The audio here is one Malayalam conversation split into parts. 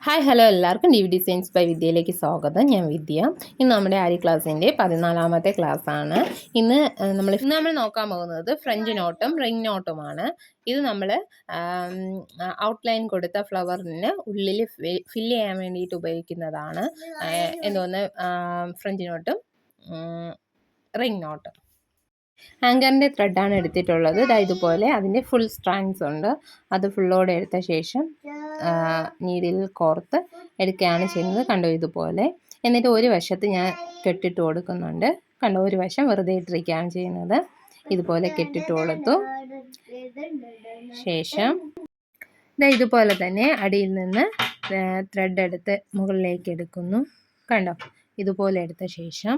ഹായ് ഹലോ എല്ലാവർക്കും ഡി വി ഡിസൈൻസ് ബൈ വിദ്യയിലേക്ക് സ്വാഗതം. ഞാൻ വിദ്യ. ഇന്ന് നമ്മുടെ ആരി ക്ലാസ്സിൻ്റെ 14ാമത്തെ ക്ലാസ്സാണ്. ഇന്ന് നമ്മൾ നോക്കാൻ പോകുന്നത് ഫ്രഞ്ച് നോട്ടും റിംഗ് നോട്ടുമാണ്. ഇത് നമ്മൾ ഔട്ട്ലൈൻ കൊടുത്ത ഫ്ലവറിന് ഉള്ളിൽ ഫില്ല് ചെയ്യാൻ വേണ്ടിയിട്ട് ഉപയോഗിക്കുന്നതാണ്. French നോട്ടും ring നോട്ടും. ആങ്കറിൻ്റെ ത്രെഡാണ് എടുത്തിട്ടുള്ളത്. ഇതുപോലെ അതിൻ്റെ ഫുൾ സ്ട്രാൻഡ്സ് ഉണ്ട്. അത് ഫുള്ളോടെ എടുത്ത ശേഷം നീഡിൽ കോർത്ത് എടുക്കുകയാണ് ചെയ്യുന്നത്. കണ്ടോ ഇതുപോലെ. എന്നിട്ട് ഒരു വശത്ത് ഞാൻ കെട്ടിട്ട് കൊടുക്കുന്നുണ്ട്. കണ്ടോ, ഒരു വശം വെറുതെ ഇട്ടിരിക്കുകയാണ് ചെയ്യുന്നത്. ഇതുപോലെ കെട്ടിട്ട് കൊടുത്തു ശേഷം ഇതുപോലെ തന്നെ അടിയിൽ നിന്ന് ത്രെഡ് എടുത്ത് മുകളിലേക്ക് എടുക്കുന്നു. കണ്ടോ, ഇതുപോലെ എടുത്ത ശേഷം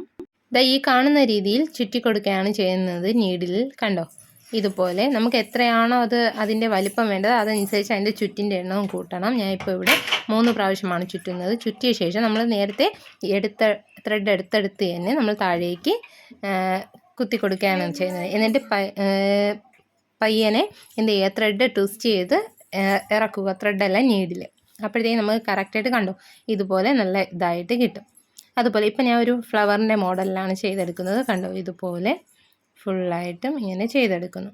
ഈ കാണുന്ന രീതിയിൽ ചുറ്റി കൊടുക്കുകയാണ് ചെയ്യുന്നത് നീഡിൽ. കണ്ടോ, ഇതുപോലെ നമുക്ക് എത്രയാണോ അതിൻ്റെ വലിപ്പം വേണ്ടത് അതനുസരിച്ച് അതിൻ്റെ ചുറ്റിൻ്റെ എണ്ണവും കൂട്ടണം. ഞാനിപ്പോൾ ഇവിടെ 3 പ്രാവശ്യമാണ് ചുറ്റുന്നത്. ചുറ്റിയ ശേഷം നമ്മൾ നേരത്തെ ത്രെഡ് എടുത്തെടുത്ത് തന്നെ നമ്മൾ താഴേക്ക് കുത്തി കൊടുക്കുകയാണ് ചെയ്യുന്നത്. എന്നിട്ട് പയ്യനെ എന്ത് ചെയ്യുക, ത്രെഡ് ട്വിസ്റ്റ് ചെയ്ത് ഇറക്കുക, ത്രെഡല്ല നീഡിൽ. അപ്പോഴത്തേക്കും നമുക്ക് കറക്റ്റായിട്ട് കണ്ടോ ഇതുപോലെ നല്ല ഇതായിട്ട് കിട്ടും. അതുപോലെ ഇപ്പം ഞാൻ ഒരു ഫ്ലവറിൻ്റെ മോഡലിലാണ് ചെയ്തെടുക്കുന്നത്. കണ്ടോ, ഇതുപോലെ ഫുള്ളായിട്ടും ഇങ്ങനെ ചെയ്തെടുക്കുന്നു.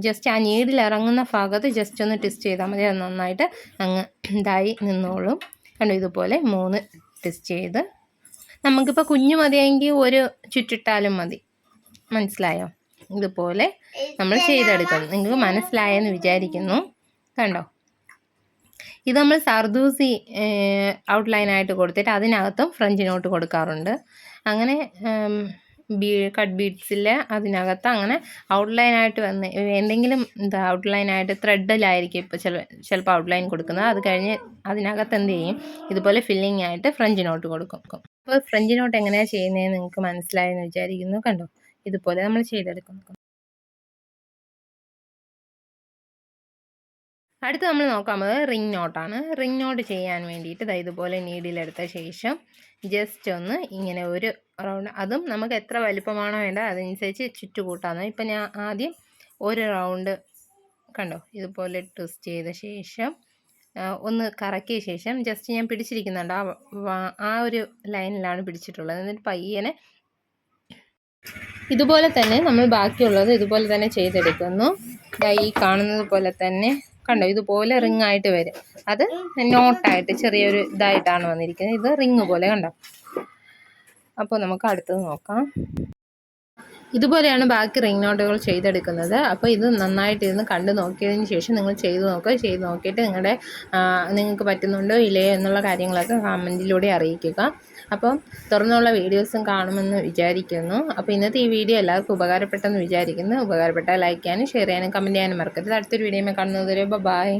ജസ്റ്റ് ആ നീഡിൽ ഇറങ്ങുന്ന ഭാഗത്ത് ജസ്റ്റ് ഒന്ന് ട്വിസ്റ്റ് ചെയ്താൽ മതി. അത് നന്നായിട്ട് അങ്ങ് ഇതായി നിന്നോളും. കണ്ടോ, ഇതുപോലെ 3 ട്വിസ്റ്റ് ചെയ്ത് നമുക്കിപ്പോൾ കുഞ്ഞു മതിയെങ്കിൽ ഒരു ചുറ്റിട്ടാലും മതി. മനസ്സിലായോ? ഇതുപോലെ നമ്മൾ ചെയ്തെടുക്കുന്നു. നിങ്ങൾക്ക് മനസ്സിലായെന്ന് വിചാരിക്കുന്നു. കണ്ടോ, ഇത് നമ്മൾ സർദൂസി ഔട്ട്ലൈനായിട്ട് കൊടുത്തിട്ട് അതിനകത്തും ഫ്രഞ്ച് നോട്ട് കൊടുക്കാറുണ്ട്. അങ്ങനെ കട്ട് ബീഡ്സിൽ അതിനകത്ത് അങ്ങനെ ഔട്ട്ലൈനായിട്ട് വന്ന് എന്തെങ്കിലും ഔട്ട്ലൈനായിട്ട് ത്രെഡിലായിരിക്കും ഇപ്പോൾ ചിലപ്പോൾ ഔട്ട്ലൈൻ കൊടുക്കുന്നത്. അത് കഴിഞ്ഞ് അതിനകത്ത് എന്ത് ചെയ്യും, ഇതുപോലെ ഫില്ലിംഗ് ആയിട്ട് ഫ്രഞ്ച് നോട്ട് കൊടുക്കും. അപ്പോൾ ഫ്രഞ്ച് നോട്ട് എങ്ങനെയാണ് ചെയ്യുന്നതെന്ന് നിങ്ങൾക്ക് മനസ്സിലായെന്ന് വിചാരിക്കുന്നു. കണ്ടോ, ഇതുപോലെ നമ്മൾ ചെയ്തെടുക്കുന്നു. അടുത്ത് നമ്മൾ നോക്കാൻ പോകുന്നത് റിംഗ് നോട്ടാണ്. റിംഗ് നോട്ട് ചെയ്യാൻ വേണ്ടിയിട്ട് ഇതുപോലെ നീഡിലെടുത്ത ശേഷം ജസ്റ്റ് ഒന്ന് ഇങ്ങനെ ഒരു റൗണ്ട്, അതും നമുക്ക് എത്ര വലുപ്പമാണോ വേണ്ടത് അതനുസരിച്ച് ചുറ്റുകൂട്ടാന്ന്. ഇപ്പം ഞാൻ ആദ്യം ഒരു റൗണ്ട് കണ്ടോ ഇതുപോലെ ട്വിസ്റ്റ് ചെയ്ത ശേഷം ഒന്ന് കറക്കിയ ശേഷം ജസ്റ്റ് ഞാൻ പിടിച്ചിരിക്കുന്നുണ്ട്. ആ ഒരു ലൈനിലാണ് പിടിച്ചിട്ടുള്ളത്. എന്നിട്ട് പയ്യനെ ഇതുപോലെ തന്നെ നമ്മൾ ബാക്കിയുള്ളത് ഇതുപോലെ തന്നെ ചെയ്തെടുക്കുന്നു. ഈ കാണുന്നത് പോലെ തന്നെ കണ്ടോ, ഇതുപോലെ റിംഗ് ആയിട്ട് വരും. അത് നോട്ടായിട്ട് ചെറിയൊരു ഇതായിട്ടാണ് വന്നിരിക്കുന്നത്. ഇത് റിംഗ് പോലെ കണ്ടോ. അപ്പോൾ നമുക്ക് അടുത്തത് നോക്കാം. ഇതുപോലെയാണ് ബാക്കി റിംഗ് നോട്ടുകൾ ചെയ്തെടുക്കുന്നത്. അപ്പോൾ ഇത് നന്നായിട്ട് ഇരുന്ന് കണ്ടു നോക്കിയതിന് ശേഷം നിങ്ങൾ ചെയ്ത് നോക്കിയിട്ട് നിങ്ങൾക്ക് പറ്റുന്നുണ്ടോ ഇല്ലയോ എന്നുള്ള കാര്യങ്ങളൊക്കെ കമൻറ്റിലൂടെ അറിയിക്കുക. അപ്പം തുറന്നുള്ള വീഡിയോസും കാണുമെന്ന് വിചാരിക്കുന്നു. അപ്പോൾ ഇന്നത്തെ ഈ വീഡിയോ എല്ലാവർക്കും ഉപകാരപ്പെട്ടെന്ന് വിചാരിക്കുന്നു. ഉപകാരപ്പെട്ടാൽ ലൈക്ക് ചെയ്യാനും ഷെയർ ചെയ്യാനും കമൻറ്റ് ചെയ്യാനും മറക്കരുത്. അടുത്തൊരു വീഡിയോയിൽ കാണുന്നത് വരെ ബൈ.